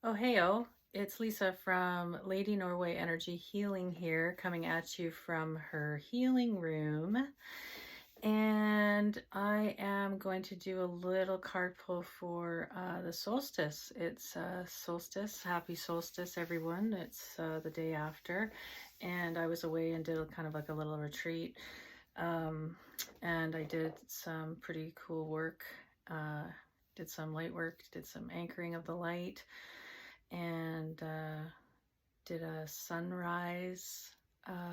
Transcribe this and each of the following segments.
Oh, heyo, it's Lisa from Lady Norway Energy Healing here, coming at you from her healing room. And I am going to do a little card pull for the solstice. It's solstice. Happy solstice, everyone. It's the day after. And I was away and did kind of like a little retreat. And I did some pretty cool work. Did some light work, did some anchoring of the light, and did a sunrise,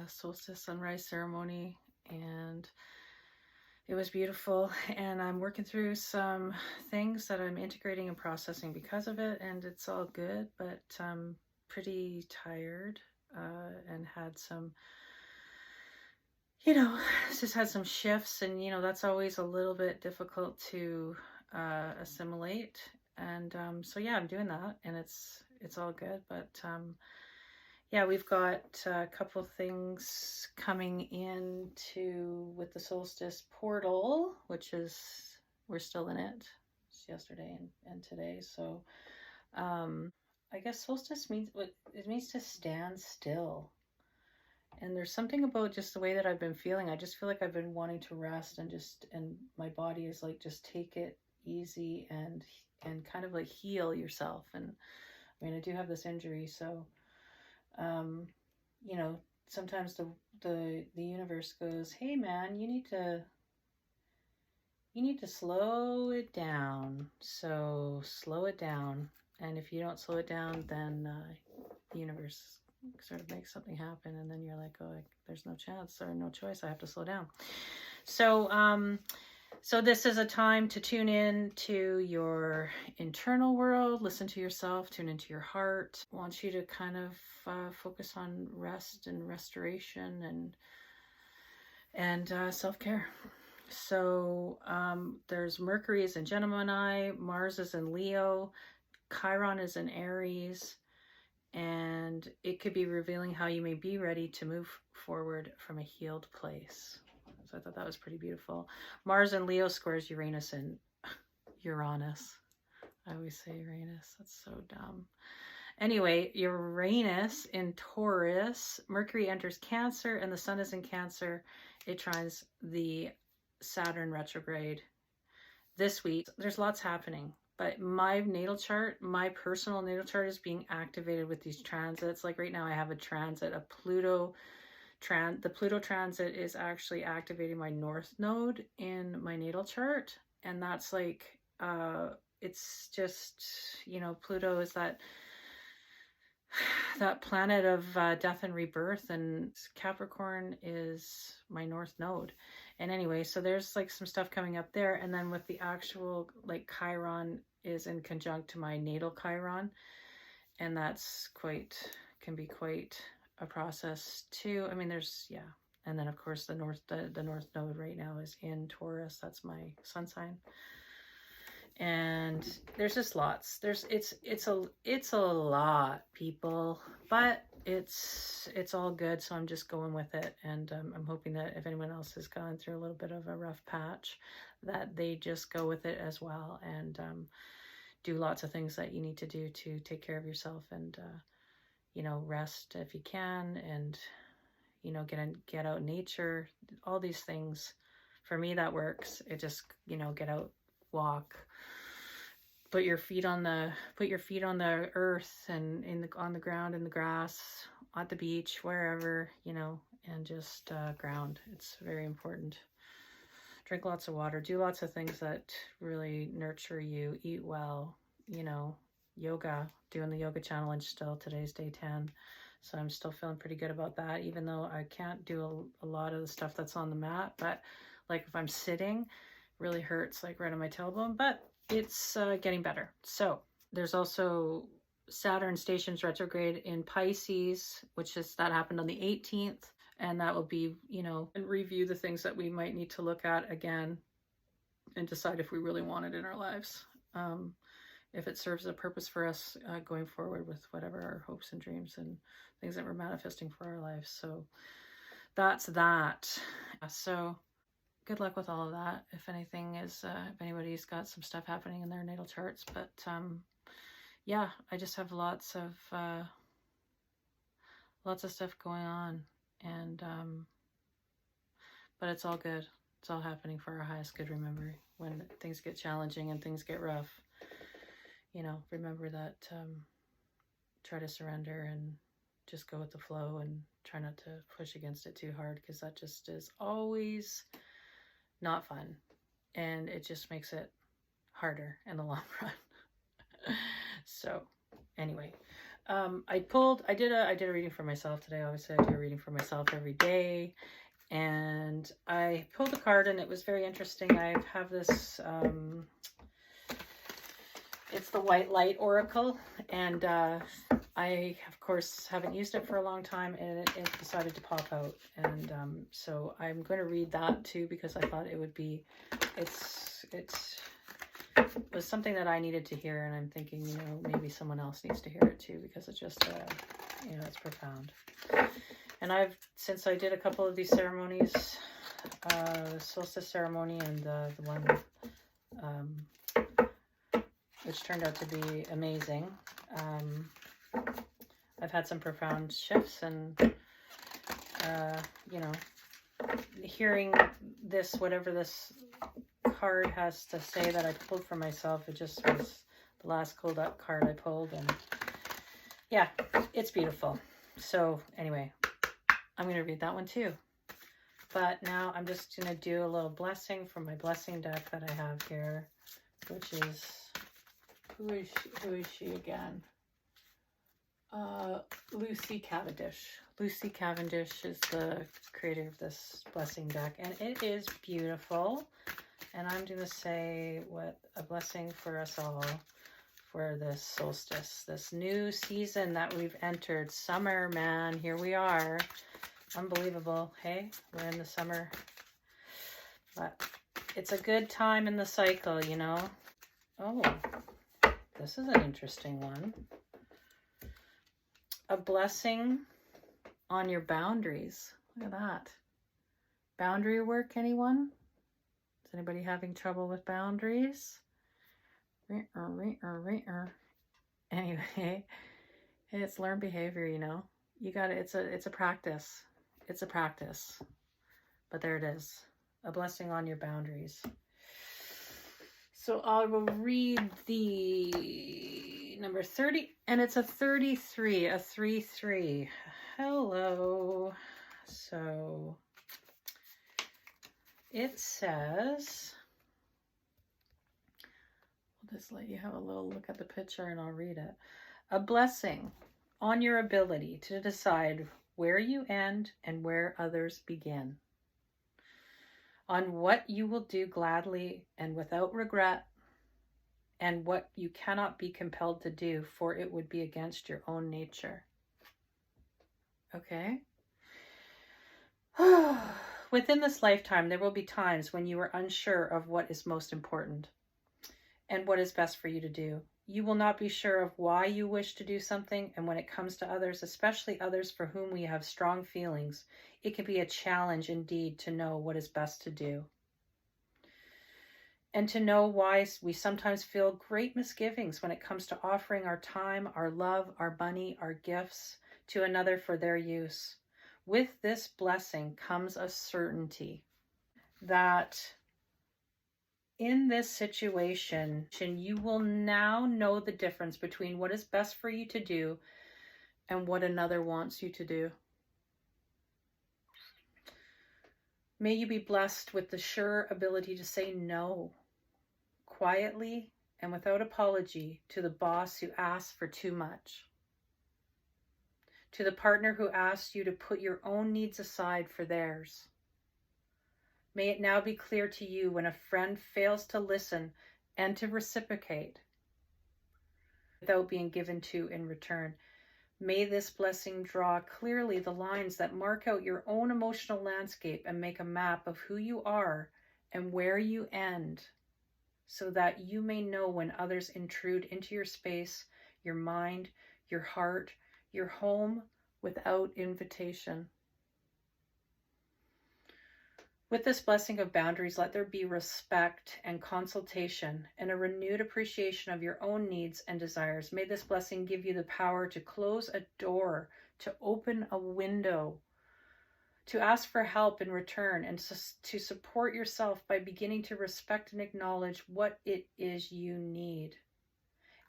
solstice sunrise ceremony, and it was beautiful. And I'm working through some things that I'm integrating and processing because of it, and it's all good, but I'm pretty tired and had some, just had some shifts, and that's always a little bit difficult to assimilate. And so yeah, I'm doing that, and it's all good. But yeah, we've got a couple things coming into with the solstice portal, which is, we're still in it. It's yesterday and today. So I guess solstice means, it means to stand still. And there's something about just the way that I've been feeling. I just feel like I've been wanting to rest, and my body is like, just take it easy and kind of like heal yourself. And I mean, I do have this injury, so sometimes the universe goes, hey man, you need to slow it down. So slow it down. And if you don't slow it down, then the universe sort of makes something happen, and then you're like, oh, there's no chance or no choice, I have to slow down. So this is a time to tune in to your internal world, listen to yourself, tune into your heart. I want you to kind of focus on rest and restoration and self-care. So there's Mercury is in Gemini, Mars is in Leo, Chiron is in Aries, and it could be revealing how you may be ready to move forward from a healed place. So I thought that was pretty beautiful. Mars in Leo squares Uranus and Uranus. I always say Uranus. That's so dumb. Anyway, Uranus in Taurus, Mercury enters Cancer, and the Sun is in Cancer. It trines the Saturn retrograde this week. There's lots happening. But my natal chart, my personal natal chart, is being activated with these transits. Like right now I have a transit, the Pluto transit is actually activating my North Node in my natal chart. And that's like, it's just, Pluto is that planet of death and rebirth, and Capricorn is my North Node. And anyway, so there's like some stuff coming up there. And then with the actual, like, Chiron is in conjunct to my natal Chiron, and that's can be quite a process too. I mean, there's, yeah. And then of course the North Node right now is in Taurus. That's my sun sign. And there's just lots. It's a lot, people, but it's all good. So I'm just going with it, and I'm hoping that if anyone else has gone through a little bit of a rough patch, that they just go with it as well, and do lots of things that you need to do to take care of yourself, and rest if you can, and get out in nature. All these things, for me, that works. It just get out, walk, put your feet on the earth, and on the ground, in the grass, at the beach, wherever, and just ground. It's very important. Drink lots of water, do lots of things that really nurture you, eat well, yoga, doing the yoga challenge still. Today's day 10. So I'm still feeling pretty good about that, even though I can't do a lot of the stuff that's on the mat. But like if I'm sitting, really hurts, like right on my tailbone, but it's getting better. So there's also Saturn stations retrograde in Pisces, that happened on the 18th. And that will be, and review the things that we might need to look at again and decide if we really want it in our lives. If it serves a purpose for us going forward with whatever our hopes and dreams and things that we're manifesting for our lives. So that's that. So good luck with all of that. If anything is, if anybody's got some stuff happening in their natal charts, but yeah, I just have lots of stuff going on, and but it's all good. It's all happening for our highest good. Remember, when things get challenging and things get rough, you know, remember that, try to surrender and just go with the flow, and try not to push against it too hard, because that just is always not fun, and it just makes it harder in the long run. So anyway, I did a reading for myself today. Obviously I do a reading for myself every day, and I pulled a card, and it was very interesting. I have this, it's the White Light Oracle, and I, of course, haven't used it for a long time, and it decided to pop out. And so I'm going to read that too, because I thought it would be, it was something that I needed to hear, and I'm thinking, you know, maybe someone else needs to hear it too, because it's just, you know, it's profound. And since I did a couple of these ceremonies, the solstice ceremony and the one which turned out to be amazing, I've had some profound shifts, and you know, hearing this, whatever this card has to say that I pulled for myself, it just was the last cold up card I pulled, and yeah, it's beautiful. So anyway, I'm going to read that one too. But now I'm just going to do a little blessing from my blessing deck that I have here, which is, who is she again? Lucy Cavendish. Lucy Cavendish is the creator of this blessing deck, and it is beautiful. And I'm going to say what a blessing for us all for this solstice, this new season that we've entered. Summer, man, here we are. Unbelievable. Hey, we're in the summer. But it's a good time in the cycle, you know. Oh, this is an interesting one. A blessing on your boundaries. Look at that. Boundary work, anyone? Is anybody having trouble with boundaries? Anyway, it's learned behavior, you know. You got it. It's a practice. It's a practice. But there it is. A blessing on your boundaries. So I will read the number 30, and it's a 33, a 3-3. Hello. So it says, I'll just let you have a little look at the picture and I'll read it. A blessing on your ability to decide where you end and where others begin. On what you will do gladly and without regret, and what you cannot be compelled to do, for it would be against your own nature. Okay? Within this lifetime, there will be times when you are unsure of what is most important and what is best for you to do. You will not be sure of why you wish to do something, and when it comes to others, especially others for whom we have strong feelings, it can be a challenge indeed to know what is best to do. And to know why we sometimes feel great misgivings when it comes to offering our time, our love, our money, our gifts to another for their use. With this blessing comes a certainty that in this situation, you will now know the difference between what is best for you to do and what another wants you to do. May you be blessed with the sure ability to say no, quietly and without apology, to the boss who asks for too much, to the partner who asks you to put your own needs aside for theirs. May it now be clear to you when a friend fails to listen and to reciprocate without being given to in return. May this blessing draw clearly the lines that mark out your own emotional landscape and make a map of who you are and where you end, so that you may know when others intrude into your space, your mind, your heart, your home without invitation. With this blessing of boundaries, let there be respect and consultation and a renewed appreciation of your own needs and desires. May this blessing give you the power to close a door, to open a window, to ask for help in return, and to support yourself by beginning to respect and acknowledge what it is you need.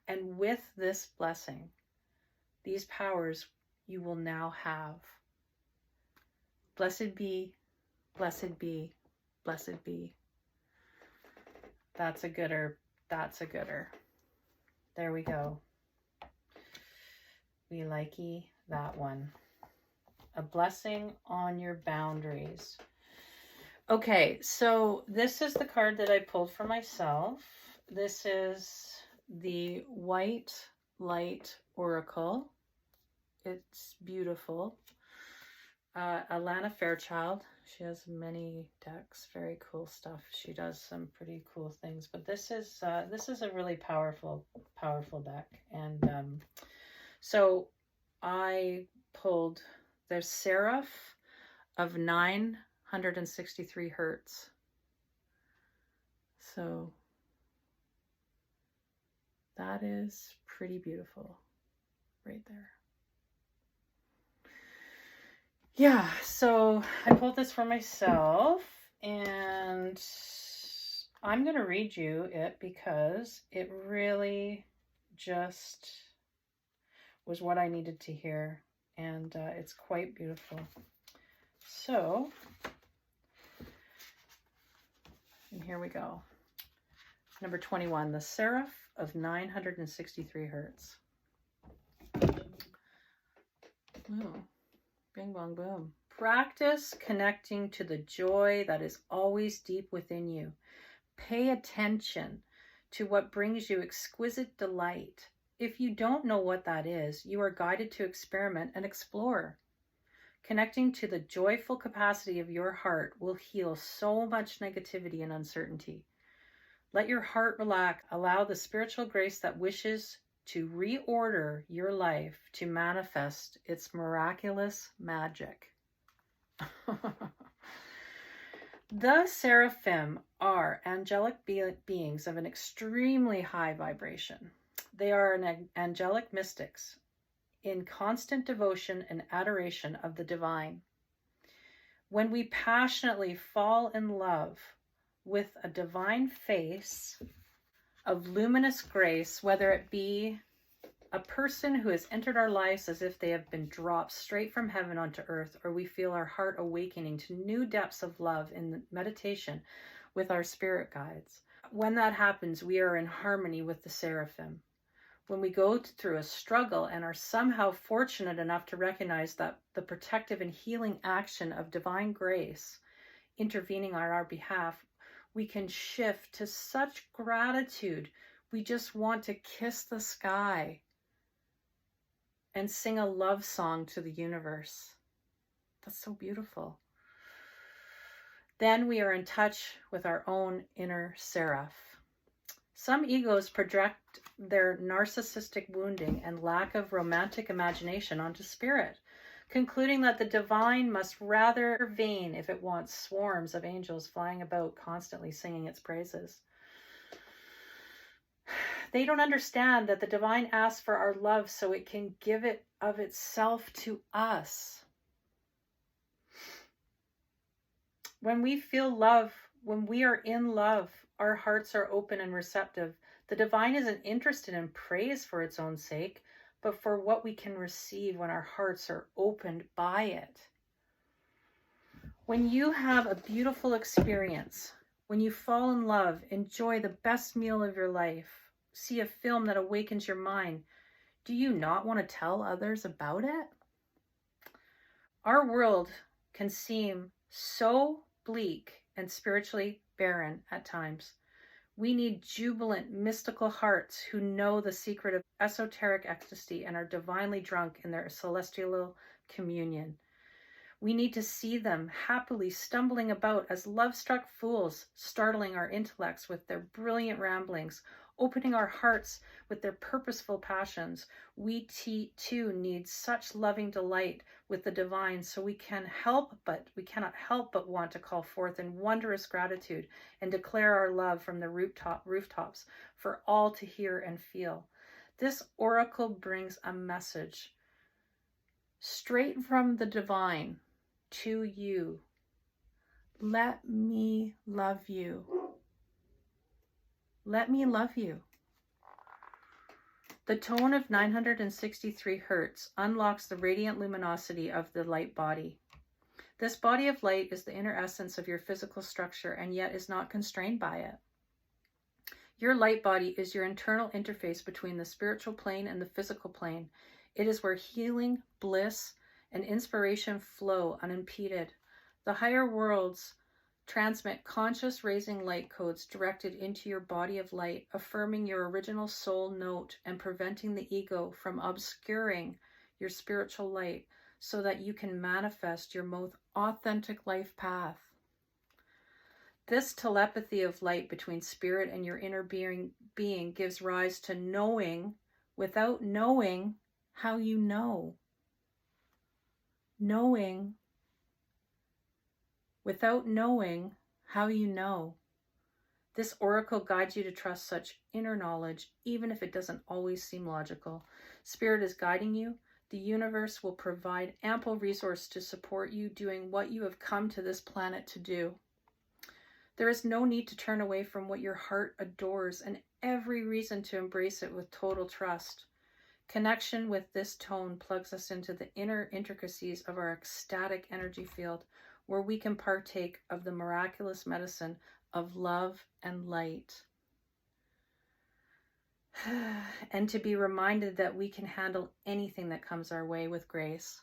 And with this blessing, these powers you will now have. Blessed be, blessed be, blessed be. That's a gooder. That's a gooder. There we go. We likey that one. A blessing on your boundaries. Okay, so this is the card that I pulled for myself. This is the White Light Oracle. It's beautiful. Alana Fairchild. She has many decks, very cool stuff. She does some pretty cool things, but this is a really powerful deck. And so I pulled the Seraph of 963 hertz. So that is pretty beautiful right there. Yeah, so I pulled this for myself, and I'm going to read you it because it really just was what I needed to hear, and it's quite beautiful. So, and here we go. Number 21, the Seraph of 963 hertz. Oh. Bing, bong, boom. Practice connecting to the joy that is always deep within you. Pay attention to what brings you exquisite delight. If you don't know what that is, you are guided to experiment and explore. Connecting to the joyful capacity of your heart will heal so much negativity and uncertainty. Let your heart relax. Allow the spiritual grace that wishes to reorder your life to manifest its miraculous magic. The seraphim are angelic beings of an extremely high vibration. They are angelic mystics in constant devotion and adoration of the divine. When we passionately fall in love with a divine face of luminous grace, whether it be a person who has entered our lives as if they have been dropped straight from heaven onto earth, or we feel our heart awakening to new depths of love in meditation with our spirit guides. When that happens, we are in harmony with the seraphim. When we go through a struggle and are somehow fortunate enough to recognize that the protective and healing action of divine grace intervening on our behalf, we can shift to such gratitude. We just want to kiss the sky and sing a love song to the universe. That's so beautiful. Then we are in touch with our own inner seraph. Some egos project their narcissistic wounding and lack of romantic imagination onto spirit, concluding that the divine must rather vain if it wants swarms of angels flying about constantly singing its praises. They don't understand that the divine asks for our love so it can give it of itself to us. When we feel love, when we are in love, our hearts are open and receptive. The divine isn't interested in praise for its own sake, but for what we can receive when our hearts are opened by it. When you have a beautiful experience, when you fall in love, enjoy the best meal of your life, see a film that awakens your mind, do you not want to tell others about it? Our world can seem so bleak and spiritually barren at times. We need jubilant, mystical hearts who know the secret of esoteric ecstasy and are divinely drunk in their celestial communion. We need to see them happily stumbling about as love-struck fools, startling our intellects with their brilliant ramblings, opening our hearts with their purposeful passions. We too need such loving delight with the divine, so we cannot help but want to call forth in wondrous gratitude and declare our love from the rooftops for all to hear and feel. This oracle brings a message straight from the divine to you. Let me love you. Let me love you. The tone of 963 hertz unlocks the radiant luminosity of the light body. This body of light is the inner essence of your physical structure and yet is not constrained by it. Your light body is your internal interface between the spiritual plane and the physical plane. It is where healing, bliss, and inspiration flow unimpeded. The higher worlds transmit conscious raising light codes directed into your body of light, affirming your original soul note and preventing the ego from obscuring your spiritual light so that you can manifest your most authentic life path. This telepathy of light between spirit and your inner being gives rise to knowing without knowing how you know. Knowing without knowing how you know. This oracle guides you to trust such inner knowledge, even if it doesn't always seem logical. Spirit is guiding you. The universe will provide ample resource to support you doing what you have come to this planet to do. There is no need to turn away from what your heart adores and every reason to embrace it with total trust. Connection with this tone plugs us into the inner intricacies of our ecstatic energy field, where we can partake of the miraculous medicine of love and light. And to be reminded that we can handle anything that comes our way with grace.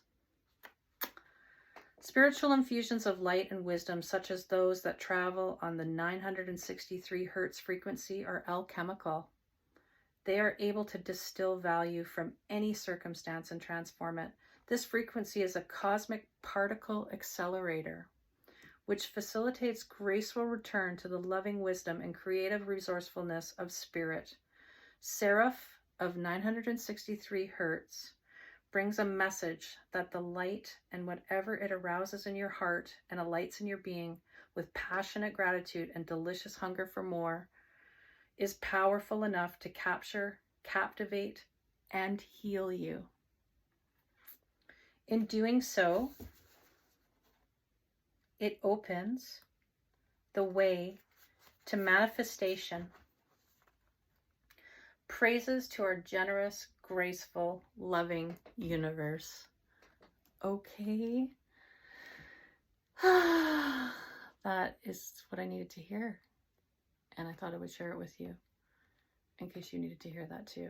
Spiritual infusions of light and wisdom, such as those that travel on the 963 hertz frequency, are alchemical. They are able to distill value from any circumstance and transform it. This frequency is a cosmic particle accelerator, which facilitates graceful return to the loving wisdom and creative resourcefulness of spirit. Seraph of 963 hertz brings a message that the light and whatever it arouses in your heart and alights in your being with passionate gratitude and delicious hunger for more is powerful enough to capture, captivate, and heal you. In doing so, it opens the way to manifestation. Praises to our generous, graceful, loving universe. Okay. That is what I needed to hear. And I thought I would share it with you in case you needed to hear that too,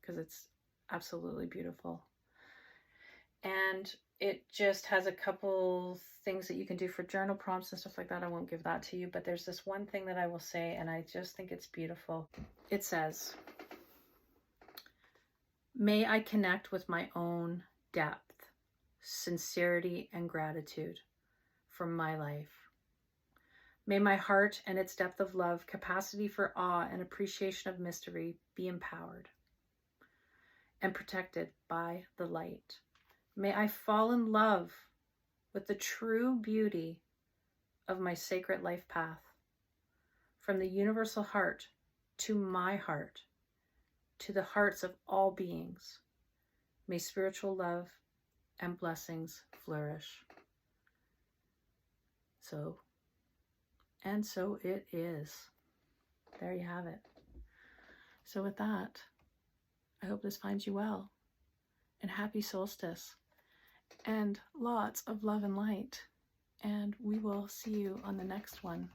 because it's absolutely beautiful. And it just has a couple things that you can do for journal prompts and stuff like that. I won't give that to you, but there's this one thing that I will say, and I just think it's beautiful. It says, may I connect with my own depth, sincerity, and gratitude for my life. May my heart and its depth of love, capacity for awe, and appreciation of mystery be empowered and protected by the light. May I fall in love with the true beauty of my sacred life path, from the universal heart to my heart, to the hearts of all beings. May spiritual love and blessings flourish. So it is. There you have it. So with that, I hope this finds you well, and happy solstice, and lots of love and light. And we will see you on the next one.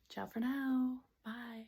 Ciao for now. Bye.